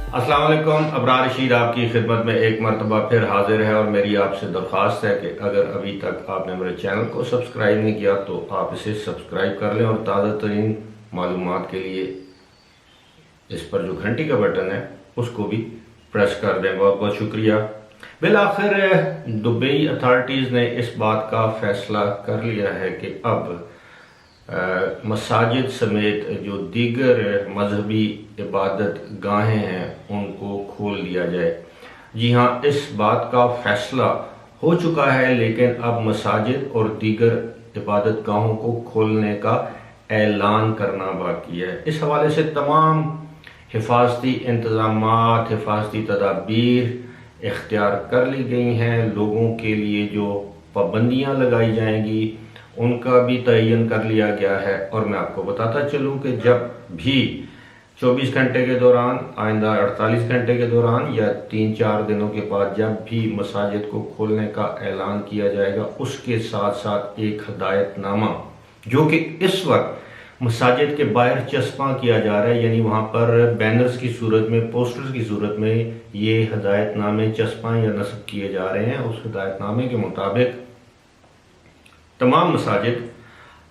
अस्सलाम वालेकुम। अबरार रशीद आपकी खिदमत में एक मरतबा फिर हाजिर है और मेरी आपसे दरख्वास्त है कि अगर अभी तक आपने मेरे चैनल को सब्सक्राइब नहीं किया तो आप इसे सब्सक्राइब कर लें और ताज़ा तरीन मालूमात के लिए इस पर जो घंटी का बटन है उसको भी प्रेस कर दें। बहुत बहुत शुक्रिया। बिल आखिर दुबई अथॉरिटीज़ ने इस बात का फैसला कर लिया है कि अब मसाजिद समेत जो दीगर मजहबी इबादत गाहें हैं उनको खोल दिया जाए। जी हाँ, इस बात का फैसला हो चुका है, लेकिन अब मसाजिद और दीगर इबादत गाहों को खोलने का ऐलान करना बाकी है। इस हवाले से तमाम हिफाजती इंतज़ामात, हिफाजती तदाबीर इख्तियार कर ली गई हैं। लोगों के लिए जो पाबंदियाँ लगाई जाएंगी उनका भी तयन कर लिया गया है। और मैं आपको बताता चलूँ कि जब भी 24 घंटे के दौरान, आइंदा 48 घंटे के दौरान या 3-4 दिनों के बाद जब भी मसाजिद को खोलने का ऐलान किया जाएगा, उसके साथ साथ एक हदायतनामा जो कि इस वक्त मसाजिद के बाहर चस्पा किया जा रहा है, यानी वहाँ पर बैनर्स की सूरत में, पोस्टर्स की सूरत में ये हदायतनामे चस्पा या नस्ब किए जा रहे हैं। उस हदायतनामे के मुताबिक तमाम मसाजिद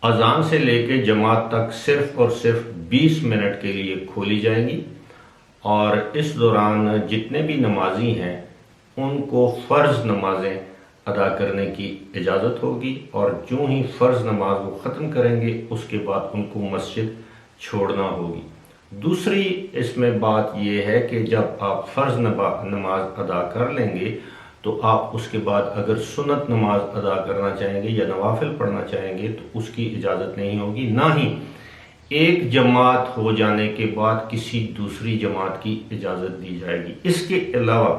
अजान से लेकर जमात तक सिर्फ और सिर्फ 20 मिनट के लिए खोली जाएंगी और इस दौरान जितने भी नमाजी हैं उनको फ़र्ज़ नमाजें अदा करने की इजाज़त होगी और जो ही फ़र्ज़ नमाज वो ख़त्म करेंगे उसके बाद उनको मस्जिद छोड़ना होगी। दूसरी इसमें बात यह है कि जब आप फ़र्ज़ नमाज अदा कर लेंगे तो आप उसके बाद अगर सुन्नत नमाज अदा करना चाहेंगे या नवाफिल पढ़ना चाहेंगे तो उसकी इजाज़त नहीं होगी। ना ही एक जमात हो जाने के बाद किसी दूसरी जमात की इजाज़त दी जाएगी। इसके अलावा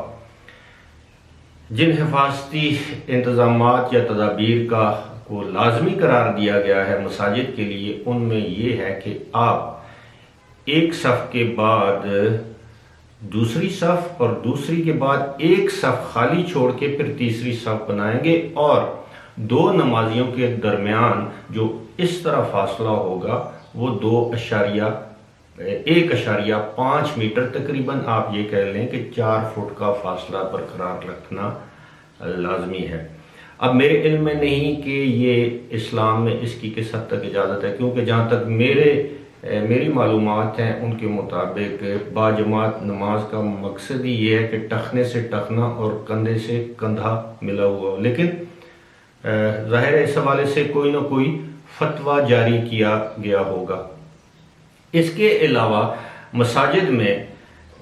जिन हिफाजती इंतज़ामात या तदाबीर का को लाजमी करार दिया गया है मसाजिद के लिए, उनमें यह है कि आप एक सफ़ के बाद दूसरी सफ़ और दूसरी के बाद एक सफ़ खाली छोड़ के फिर तीसरी सफ़ बनाएंगे और दो नमाजियों के दरमियान जो इस तरह फासला होगा वो 1.5 मीटर, तकरीबन आप ये कह लें कि 4 फुट का फासला बरकरार रखना लाजमी है। अब मेरे इल्म में नहीं कि ये इस्लाम में इसकी किस हद तक इजाज़त है, क्योंकि जहाँ तक मेरी मालूमात हैं उनके मुताबिक बाजमात नमाज का मकसद ही ये है कि टखने से टखना और कंधे से कंधा मिला हुआ हो। लेकिन ज़ाहिर है इस हवाले से कोई ना कोई फतवा जारी किया गया होगा। इसके अलावा मसाजिद में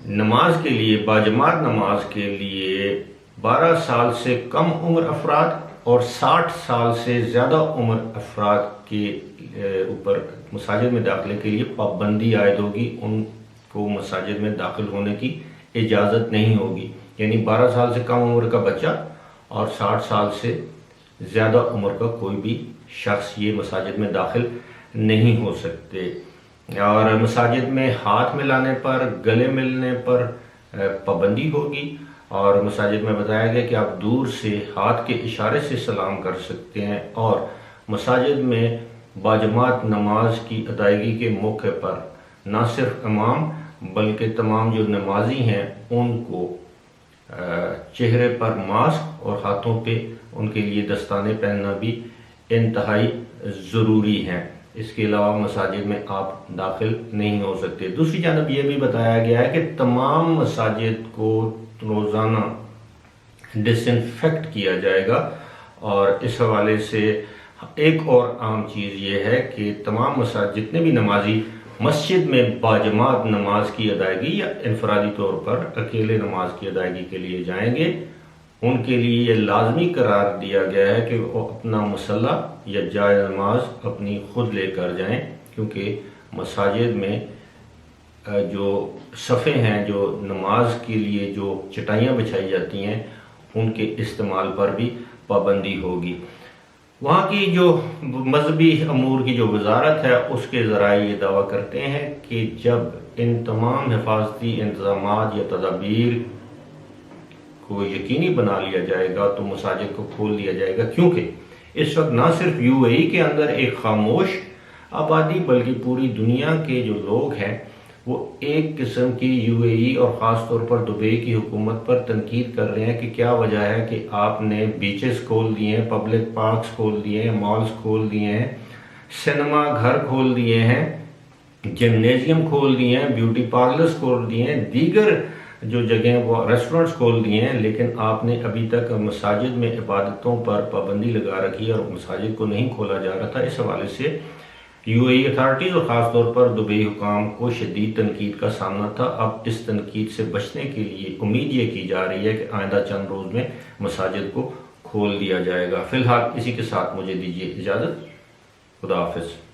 नमाज के लिए, बाजमात नमाज के लिए 12 साल से कम उम्र अफराद और 60 साल से ज़्यादा उम्र अफराद के ऊपर मसाजिद में दाखिले के लिए पाबंदी आयद होगी। उनको मसाजिद में दाखिल होने की इजाज़त नहीं होगी। यानी 12 साल से कम उम्र का बच्चा और 60 साल से ज़्यादा उम्र का कोई भी शख्स ये मसाजिद में दाखिल नहीं हो सकते। और मसाजिद में हाथ मिलाने पर, गले मिलने पर पाबंदी होगी और मसाजिद में बताया गया कि आप दूर से हाथ के इशारे से सलाम कर सकते हैं। और मसाजिद में बाजमात नमाज की अदायगी के मौके पर न सिर्फ इमाम बल्कि तमाम जो नमाजी हैं उनको चेहरे पर मास्क और हाथों पे उनके लिए दस्ताने पहनना भी इंतहाई ज़रूरी है। इसके अलावा मसाजिद में आप दाखिल नहीं हो सकते। दूसरी जानब यह भी बताया गया है कि तमाम मसाजिद को रोज़ाना डिसइंफेक्ट किया जाएगा। और इस हवाले से एक और आम चीज़ ये है कि तमाम मसाजिद जितने भी नमाजी मस्जिद में बाजमात नमाज की अदायगी या इनफरादी तौर पर अकेले नमाज की अदायगी के लिए जाएंगे, उनके लिए ये लाजमी करार दिया गया है कि वो अपना मुसल्ला या जाए नमाज अपनी खुद लेकर जाएं, क्योंकि मसाजिद में जो सफ़े हैं, जो नमाज के लिए जो चटाइयाँ बिछाई जाती हैं, उनके इस्तेमाल पर भी पाबंदी होगी। वहाँ की जो मजहबी अमूर की जो वजारत है उसके ज़राए ये दावा करते हैं कि जब इन तमाम हिफाजती इंतज़ामात या तदाबीर को यकीनी बना लिया जाएगा तो मसाजिद को खोल दिया जाएगा, क्योंकि इस वक्त ना सिर्फ यूएई के अंदर एक खामोश आबादी बल्कि पूरी दुनिया के जो लोग हैं वो एक किस्म की यूएई और ख़ास तौर पर दुबई की हुकूमत पर तनकीद कर रहे हैं कि क्या वजह है कि आपने बीचेस खोल दिए हैं, पब्लिक पार्क्स खोल दिए हैं, मॉल्स खोल दिए हैं, सिनेमा घर खोल दिए हैं, जिमनेजियम खोल दिए हैं, ब्यूटी पार्लर्स खोल दिए हैं, दीगर जो जगह वो रेस्टोरेंट्स खोल दिए हैं, लेकिन आपने अभी तक मसाजिद में इबादतों पर पाबंदी लगा रखी है और मसाजिद को नहीं खोला जा रहा था। इस हवाले से यूएई अथॉरिटीज़ और ख़ास तौर पर दुबई हुकाम को शदीद तनकीद का सामना था। अब इस तनकीद से बचने के लिए उम्मीद ये की जा रही है कि आइंदा चंद रोज़ में मसाजिद को खोल दिया जाएगा। फ़िलहाल इसी के साथ मुझे दीजिए इजाज़त। खुदा हाफिज़।